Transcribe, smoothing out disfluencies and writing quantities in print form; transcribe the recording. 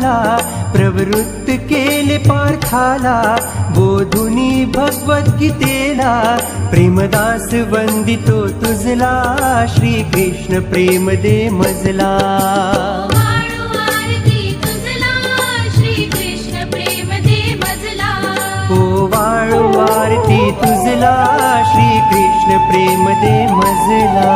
मला प्रवृत्त केले पार्थाला, बोधुनी भगवद्गीतेला प्रेमदास वंदितो तुझला, श्री कृष्ण प्रेम दे मजला. वाळू आरती तुझला, श्री कृष्ण प्रेम दे मजला. ओ वाळू आरती तुझला, श्री कृष्ण प्रेम दे मजला.